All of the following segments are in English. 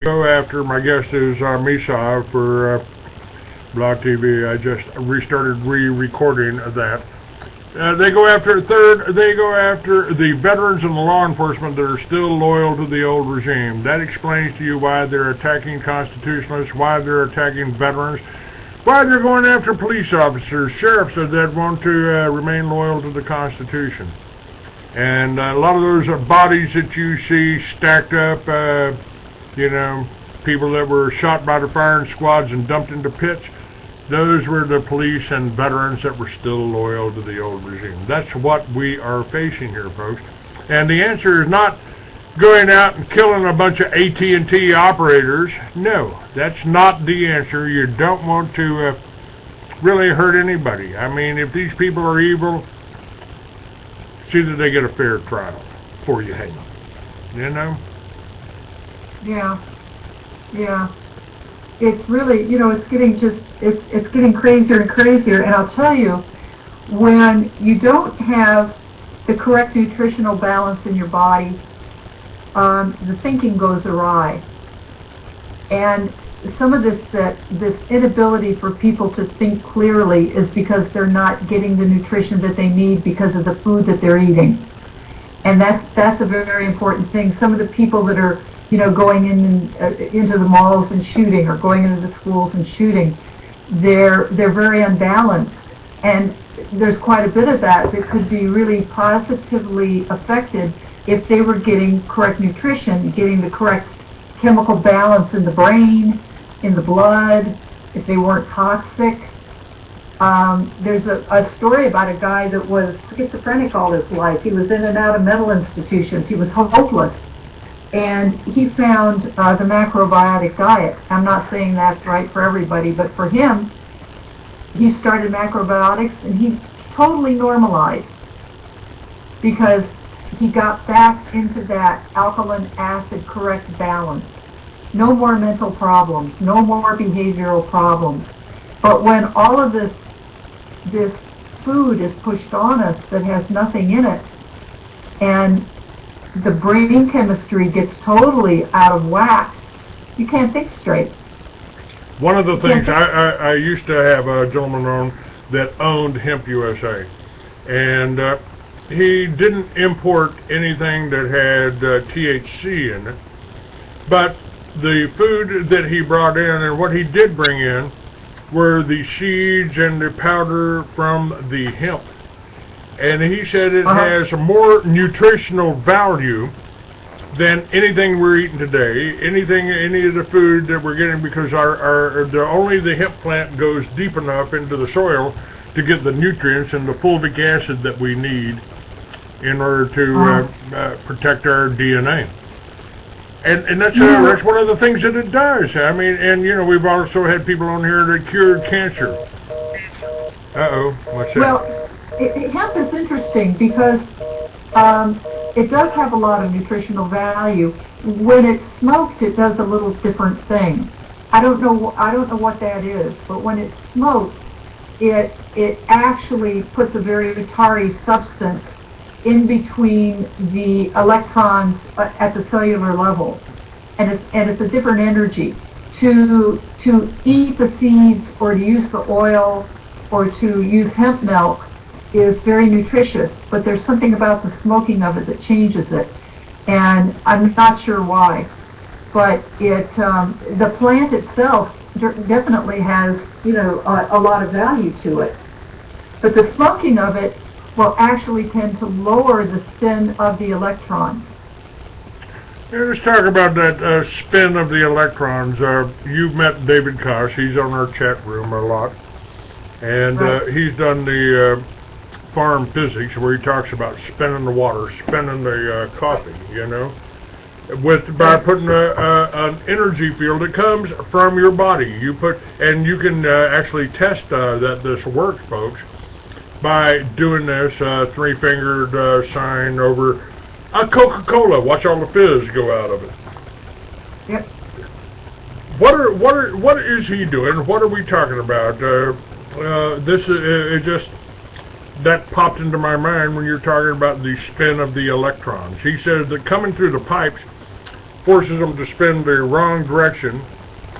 Go after, my guest is Me Sah for Blog TV. I just restarted re-recording of that. They go after the veterans and the law enforcement that are still loyal to the old regime. That explains to you why they're attacking constitutionalists, why they're attacking veterans, why they're going after police officers, sheriffs that want to remain loyal to the Constitution. And a lot of those bodies that you see stacked up, you know, people that were shot by the firing squads and dumped into pits, those were the police and veterans that were still loyal to the old regime. That's what we are facing here, folks. And the answer is not going out and killing a bunch of AT&T operators. No, that's not the answer. You don't want to really hurt anybody. I mean, if these people are evil, see that they get a fair trial before you hang them. You know? Yeah. It's really, you know, it's getting crazier and crazier. And I'll tell you, when you don't have the correct nutritional balance in your body, the thinking goes awry. And some of this inability for people to think clearly is because they're not getting the nutrition that they need because of the food that they're eating. And that's a very, very important thing. Some of the people that are, you know, going into the malls and shooting, or going into the schools and shooting, they're very unbalanced. And there's quite a bit of that could be really positively affected if they were getting correct nutrition, getting the correct chemical balance in the brain, in the blood, if they weren't toxic. There's a story about a guy that was schizophrenic all his life. He was in and out of mental institutions. He was hopeless. And he found the macrobiotic diet. I'm not saying that's right for everybody, but for him, he started macrobiotics and he totally normalized because he got back into that alkaline acid correct balance. No more mental problems, no more behavioral problems. But when all of this food is pushed on us that has nothing in it, and the brain chemistry gets totally out of whack, you can't think straight. One of the things, I used to have a gentleman on that owned Hemp USA, and he didn't import anything that had THC in it, but the food that he brought in and what he did bring in were the seeds and the powder from the hemp. And he said it has more nutritional value than anything we're eating today, any of the food that we're getting, because only the hemp plant goes deep enough into the soil to get the nutrients and the fulvic acid that we need in order to protect our DNA. And that's one of the things that it does. I mean, and you know, we've also had people on here that cured cancer. What's that? Well, hemp is interesting because it does have a lot of nutritional value. When it's smoked, it does a little different thing. I don't know what that is, but when it's smoked, it actually puts a very tarry substance in between the electrons at the cellular level, and it's a different energy. To eat the seeds or to use the oil or to use hemp milk is very nutritious, but there's something about the smoking of it that changes it, and I'm not sure why. But the plant itself definitely has, you know, a lot of value to it, but the smoking of it will actually tend to lower the spin of the electron. Yeah, let's talk about that spin of the electrons. You've met David Kosh. He's on our chat room a lot, and he's done the farm physics where he talks about spinning the water, spinning the coffee, you know, by putting an energy field that comes from your body. You can actually test that this works, folks, by doing this three-fingered sign over a Coca-Cola. Watch all the fizz go out of it. Yep. What is he doing? What are we talking about? This is just that popped into my mind when you're talking about the spin of the electrons. He says that coming through the pipes, forces them to spin the wrong direction,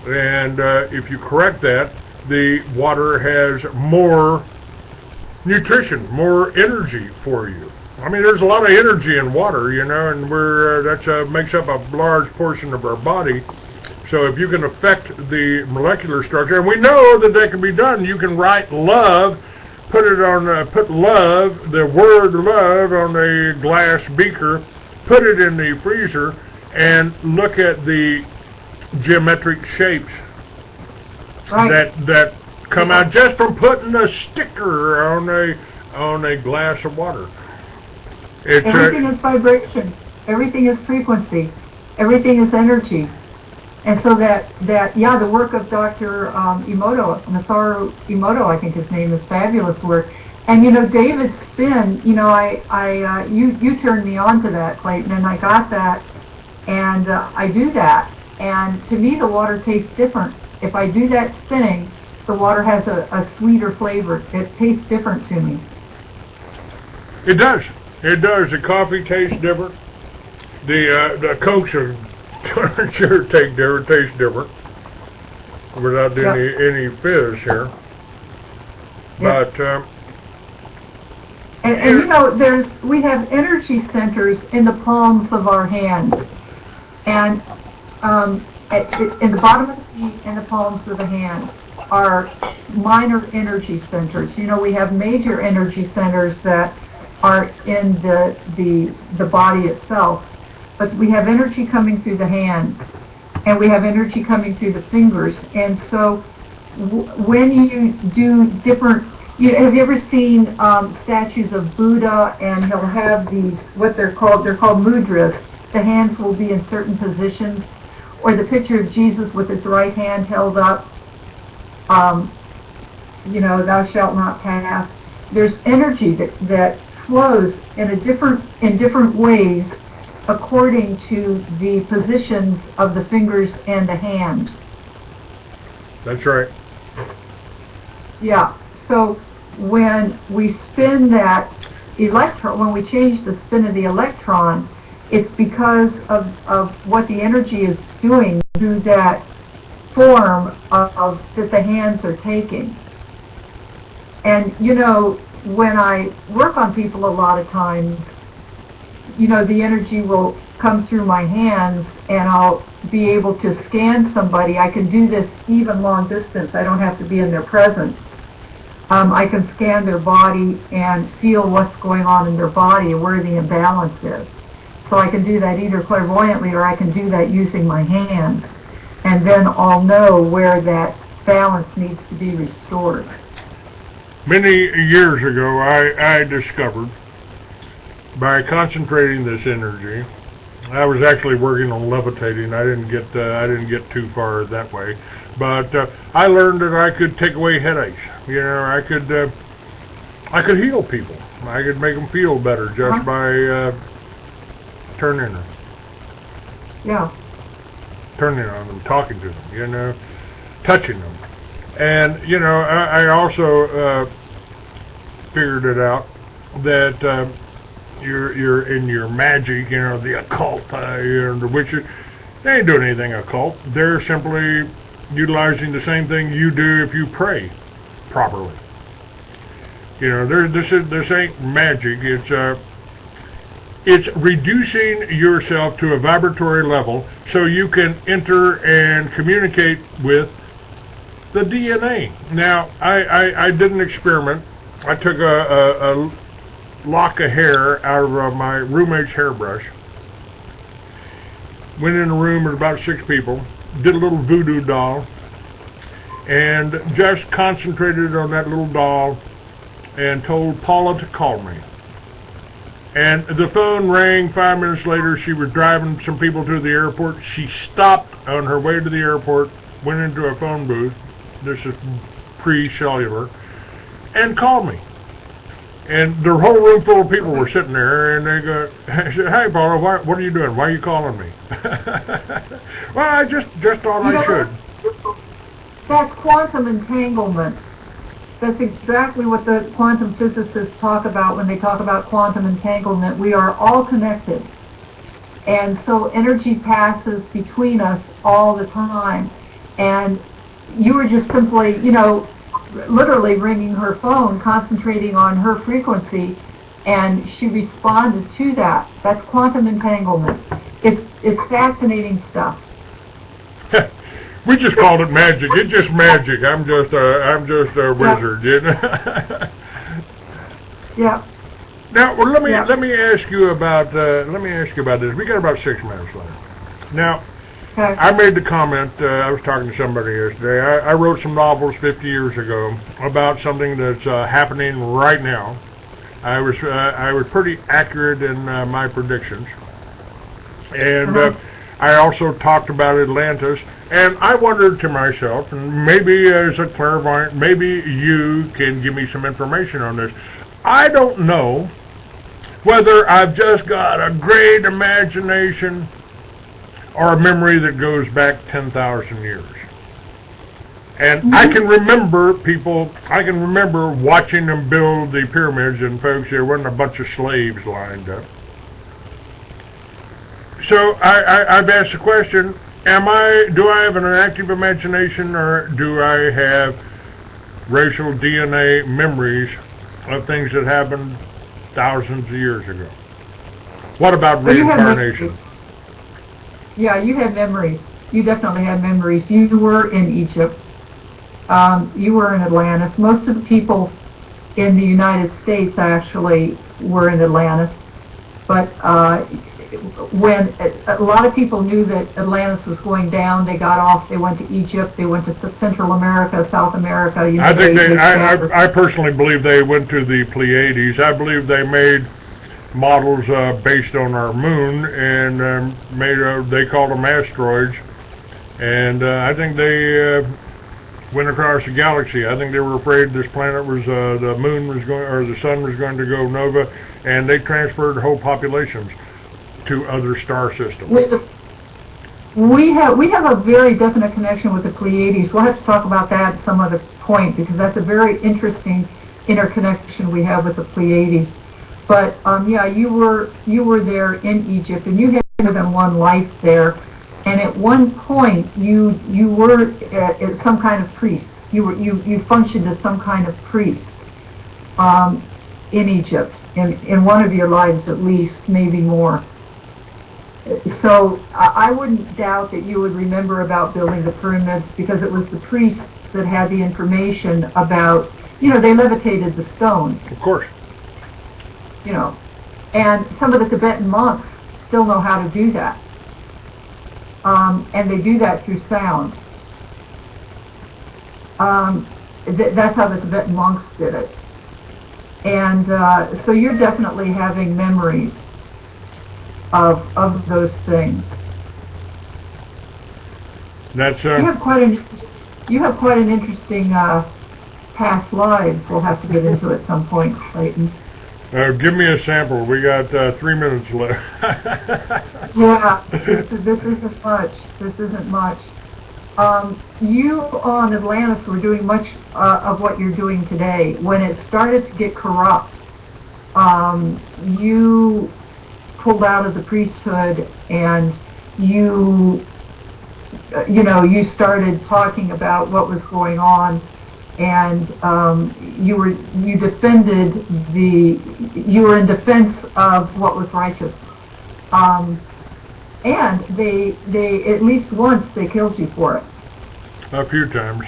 and if you correct that, the water has more nutrition, more energy for you. I mean, there's a lot of energy in water, you know, and that makes up a large portion of our body. So if you can affect the molecular structure, and we know that that can be done, you can write love, put love, the word love, on a glass beaker, put it in the freezer, and look at the geometric shapes that come out just from putting a sticker on a glass of water. Everything is vibration. Everything is frequency. Everything is energy. And so the work of Dr. Emoto, Masaru Emoto, I think his name, is fabulous work. And you know, David's spin, you know, you turned me on to that, Clayton, and I got that, and I do that. And to me, the water tastes different. If I do that spinning, the water has a sweeter flavor. It tastes different to me. It does. It does. The coffee tastes different. The Cokes are sure taste different without any fizz here. But and you know, we have energy centers in the palms of our hands, and in the bottom of the feet and the palms of the hand are minor energy centers. You know, we have major energy centers that are in the body itself, but we have energy coming through the hands, and we have energy coming through the fingers. And so when you do different, have you ever seen statues of Buddha, and he'll have these, they're called mudras. The hands will be in certain positions, or the picture of Jesus with his right hand held up, you know, thou shalt not pass. There's energy that flows in different ways according to the positions of the fingers and the hand. That's right. Yeah. So when we spin that electron, when we change the spin of the electron, it's because of what the energy is doing through that form that the hands are taking. And you know, when I work on people, a lot of times, you know, the energy will come through my hands, and I'll be able to scan somebody. I can do this even long distance. I don't have to be in their presence. I can scan their body and feel what's going on in their body and where the imbalance is. So I can do that either clairvoyantly, or I can do that using my hands, and then I'll know where that balance needs to be restored. Many years ago, I discovered, by concentrating this energy, I was actually working on levitating. I didn't get too far that way, but I learned that I could take away headaches. You know, I could heal people. I could make them feel better just by turning them. Yeah. Turning on them, talking to them. You know, touching them. And, you know, I also figured it out that you're in your magic, you know, the occult, you know, the witches, they ain't doing anything occult. They're simply utilizing the same thing you do if you pray properly. You know, this ain't magic. It's reducing yourself to a vibratory level so you can enter and communicate with the DNA. Now, I did an experiment. I took a lock of hair out of my roommate's hairbrush, went in a room with about 6 people, did a little voodoo doll, and just concentrated on that little doll and told Paula to call me. And the phone rang 5 minutes later. She was driving some people to the airport. She stopped on her way to the airport, went into a phone booth, this is pre-cellular, and called me. And the whole room full of people were sitting there, and they go, "Hey, Paula, what are you doing? Why are you calling me?" Well, I just thought I should. That's quantum entanglement. That's exactly what the quantum physicists talk about when they talk about quantum entanglement. We are all connected. And so energy passes between us all the time. And you were just simply, literally ringing her phone, concentrating on her frequency, and she responded to that. That's quantum entanglement. It's fascinating stuff. We just called it magic. It's just magic. I'm just a wizard, Yeah. Now, well, let me ask you about this. We got about 6 minutes left. Now, Okay. I made the comment. I was talking to somebody yesterday. I wrote some novels 50 years ago about something that's happening right now. I was pretty accurate in my predictions, and I also talked about Atlantis. And I wondered to myself, and maybe as a clairvoyant, maybe you can give me some information on this. I don't know whether I've just got a great imagination or a memory that goes back 10,000 years. And I can remember I can remember watching them build the pyramids, and folks, there wasn't a bunch of slaves lined up. So I've asked the question, do I have an active imagination, or do I have racial DNA memories of things that happened thousands of years ago? What about reincarnation? Yeah, you have memories. You definitely have memories. You were in Egypt. You were in Atlantis. Most of the people in the United States actually were in Atlantis. But when a lot of people knew that Atlantis was going down, they got off. They went to Egypt. They went to Central America, South America. I personally believe they went to the Pleiades. I believe they made models based on our moon and they called them asteroids. And I think they went across the galaxy. I think they were afraid this planet was the moon was going, or the sun was going to go nova, and they transferred whole populations to other star systems. We have a very definite connection with the Pleiades. We'll have to talk about that at some other point, because that's a very interesting interconnection we have with the Pleiades. But yeah, you were there in Egypt, and you had more than one life there. And at one point, you were some kind of priest. You functioned as some kind of priest in Egypt, in one of your lives at least, maybe more. So I wouldn't doubt that you would remember about building the pyramids, because it was the priests that had the information about, they levitated the stones. Of course. And some of the Tibetan monks still know how to do that. And they do that through sound. That's how the Tibetan monks did it. And so you're definitely having memories of those things. That's you have quite an interesting past lives. We'll have to get into at some point, Clayton. Give me a sample. We got 3 minutes left. Yeah, this isn't much. This isn't much. You on Atlantis were doing much of what you're doing today. When it started to get corrupt, you pulled out of the priesthood, and you started talking about what was going on. And you were in defense of what was righteous, and they at least once they killed you for it. A few times.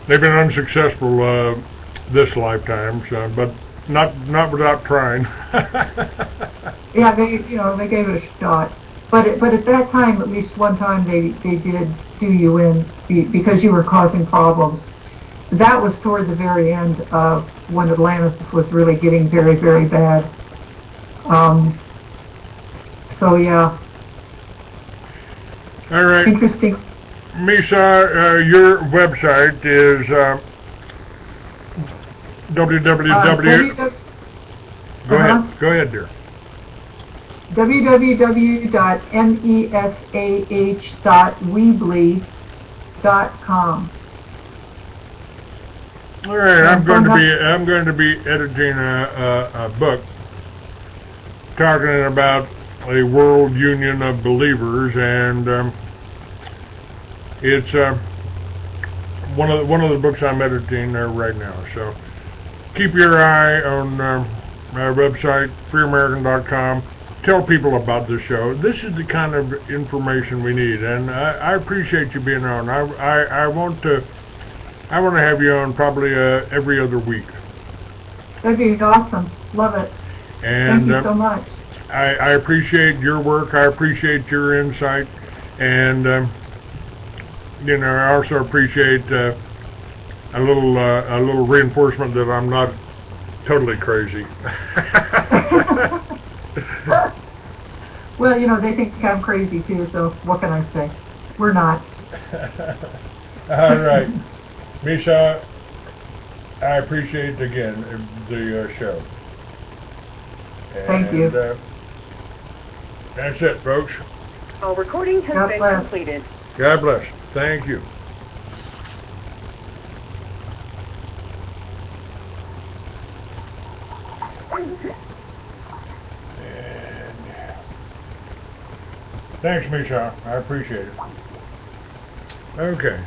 They've been unsuccessful this lifetime, but not without trying. Yeah, they gave it a shot, but at that time, at least one time, they did do you in because you were causing problems. That was toward the very end of when Atlantis was really getting very, very bad. So yeah. All right. Interesting. Me Sah, your website is www. Go ahead, dear. www.mesah.weebly.com. All right, I'm going to be editing a book talking about a world union of believers, and it's one of the books I'm editing right now. So keep your eye on our website, freeamerican.com. Tell people about this show. This is the kind of information we need, and I appreciate you being on. I want to have you on probably every other week. That'd be awesome. Love it. And thank you so much. I appreciate your work. I appreciate your insight, and I also appreciate a little reinforcement that I'm not totally crazy. Well, they think I'm crazy too, so what can I say? We're not. All right. Me Sah, I appreciate again the show. Thank you. That's it, folks. All recording has been completed. God bless. Thank you. Thanks, Me Sah. I appreciate it. Okay.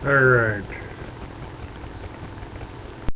All right.